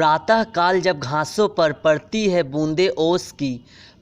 प्रातः काल जब घासों पर पड़ती है बूंदे ओस की,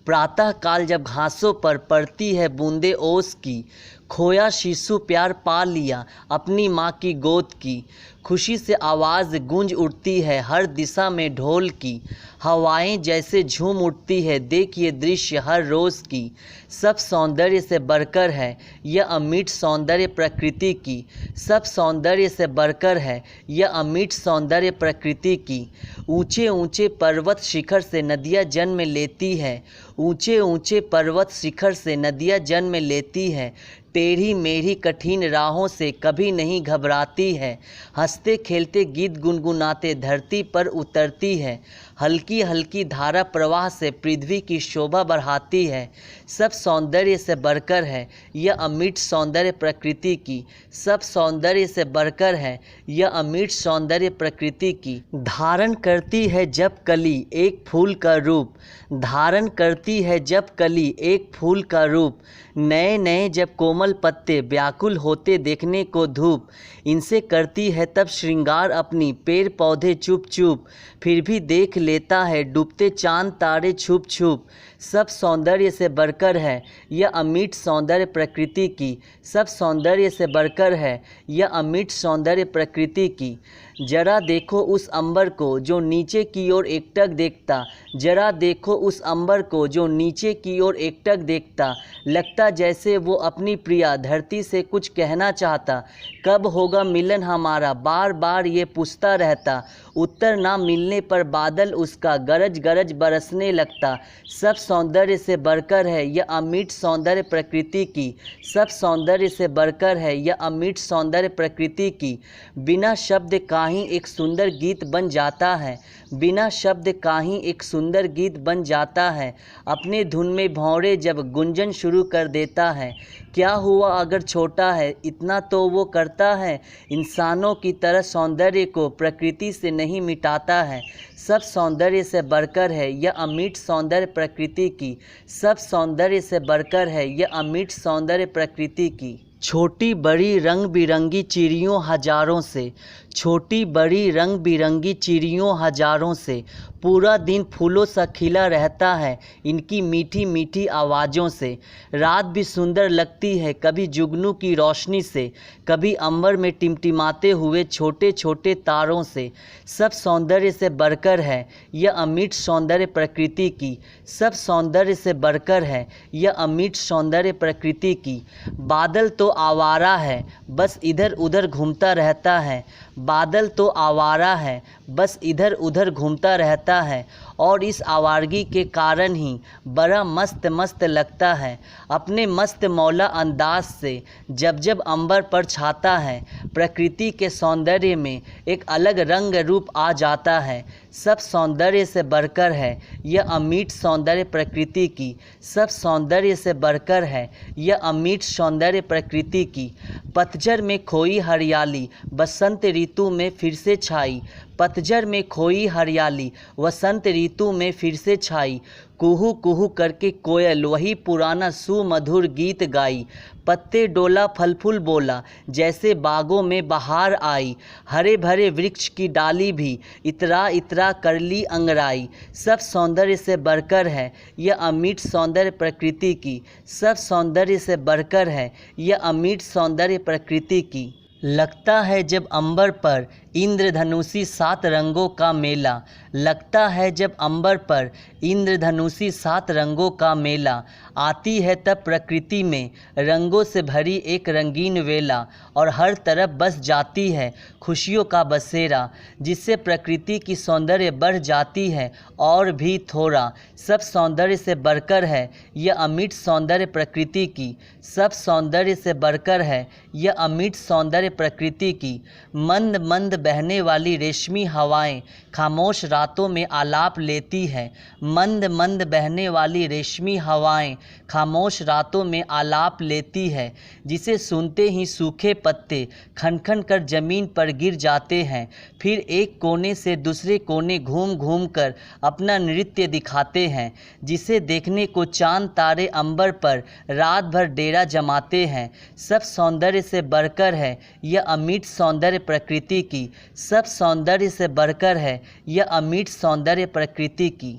प्रातः काल जब घासों पर पड़ती है बूंदे ओस की, खोया शिशु प्यार पा लिया अपनी माँ की गोद की। खुशी से आवाज़ गूंज उठती है हर दिशा में ढोल की, हवाएं जैसे झूम उठती है देख ये दृश्य हर रोज़ की। सब सौंदर्य से बढ़कर है यह अमिट सौंदर्य प्रकृति की, सब सौंदर्य से बढ़कर है यह अमिट सौंदर्य प्रकृति की। ऊंचे ऊंचे पर्वत शिखर से नदियाँ जन्म लेती है, ऊंचे ऊंचे पर्वत शिखर से नदियाँ जन्म लेती है। टेढ़ी मेढ़ी कठिन राहों से कभी नहीं घबराती है, हंसते खेलते गीत गुनगुनाते धरती पर उतरती है। हल्की हल्की धारा प्रवाह से पृथ्वी की शोभा बढ़ाती है। सब सौंदर्य से बढ़कर है यह अमिट सौंदर्य प्रकृति की, सब सौंदर्य से बढ़कर है यह अमिट सौंदर्य प्रकृति की। धारण करती है जब कली एक फूल का रूप, धारण करती है जब कली एक फूल का रूप। नए नए जब कोमल पत्ते व्याकुल होते देखने को धूप, इनसे करती है तब श्रृंगार अपनी पेड़ पौधे चुप चुप। फिर भी देख लेता है डूबते चांद तारे छुप छुप। सब सौंदर्य से बढ़कर है यह अमिट सौंदर्य प्रकृति की, सब सौंदर्य से बढ़कर है यह अमिट सौंदर्य प्रकृति की। जरा देखो उस अंबर को जो नीचे की ओर एकटक देखता, जरा देखो उस अंबर को जो नीचे की ओर एकटक देखता। लगता जैसे वो अपनी प्रिया धरती से कुछ कहना चाहता। कब होगा मिलन हमारा बार बार ये पूछता रहता, उत्तर ना मिलने पर बादल उसका गरज गरज बरसने लगता। सब सौंदर्य से बढ़कर है यह अमिट सौंदर्य प्रकृति की, सब सौंदर्य से बढ़कर है यह अमिट सौंदर्य प्रकृति की। बिना शब्द का ही एक सुंदर गीत बन जाता है, बिना शब्द का ही एक सुंदर गीत बन जाता है। अपने धुन में भौरे जब गुंजन शुरू कर देता है। क्या हुआ अगर छोटा है इतना तो वो करता है, इंसानों की तरह सौंदर्य को प्रकृति से नहीं मिटाता है। सब सौंदर्य से बढ़कर है यह अमिट सौंदर्य प्रकृति की, सब सौंदर्य से बढ़कर है यह अमिट सौंदर्य प्रकृति की। छोटी बड़ी रंग बिरंगी चिड़ियों हजारों से, छोटी बड़ी रंग बिरंगी चिड़ियों हजारों से। पूरा दिन फूलों सा खिला रहता है इनकी मीठी मीठी आवाज़ों से। रात भी सुंदर लगती है कभी जुगनू की रोशनी से, कभी अंबर में टिमटिमाते हुए छोटे छोटे तारों से। सब सौंदर्य से बढ़कर है यह अमिट सौंदर्य प्रकृति की, सब सौंदर्य से बढ़कर है यह अमिट सौंदर्य प्रकृति की। बादल तो आवारा है बस इधर उधर घूमता रहता है, बादल तो आवारा है बस इधर उधर घूमता रहता है। और इस आवारगी के कारण ही बड़ा मस्त मस्त लगता है अपने मस्त मौला अंदाज से। जब जब अंबर पर छाता है प्रकृति के सौंदर्य में एक अलग रंग रूप आ जाता है। सब सौंदर्य से बढ़कर है यह अमिट सौंदर्य प्रकृति की, सब सौंदर्य से बढ़कर है यह अमिट सौंदर्य प्रकृति की। पतझड़ में खोई हरियाली बसंत ऋतु में फिर से छाई, पतझड़ में खोई हरियाली वसंत ऋतु में फिर से छाई। कुहू कुहू करके कोयल वही पुराना सुमधुर गीत गाई। पत्ते डोला फल फूल बोला जैसे बागों में बहार आई। हरे भरे वृक्ष की डाली भी इतरा इतरा कर ली अंगड़ाई। सब सौंदर्य से बढ़कर है यह अमिट सौंदर्य प्रकृति की, सब सौंदर्य से बढ़कर है यह अमिट सौंदर्य प्रकृति की। लगता है जब अंबर पर इंद्रधनुषी 7 रंगों का मेला, लगता है जब अंबर पर इंद्रधनुषी 7 रंगों का मेला। आती है तब प्रकृति में रंगों से भरी एक रंगीन वेला, और हर तरफ बस जाती है खुशियों का बसेरा, जिससे प्रकृति की सौंदर्य बढ़ जाती है और भी थोड़ा। सब सौंदर्य से बढ़कर है यह अमिट सौंदर्य प्रकृति की, सब सौंदर्य से बढ़कर है यह अमिट सौंदर्य प्रकृति की। मंद मंद बहने वाली रेशमी हवाएं खामोश रातों में आलाप लेती है, मंद मंद बहने वाली रेशमी हवाएं खामोश रातों में आलाप लेती है, जिसे सुनते ही सूखे पत्ते खन खन कर जमीन पर गिर जाते हैं। फिर एक कोने से दूसरे कोने घूम घूम कर अपना नृत्य दिखाते हैं, जिसे देखने को चांद तारे अंबर पर रात भर डेरा जमाते हैं। सब सौंदर्य से बढ़कर है यह अमिट सौंदर्य प्रकृति की, सब सौंदर्य से बढ़कर है यह अमिट सौंदर्य प्रकृति की।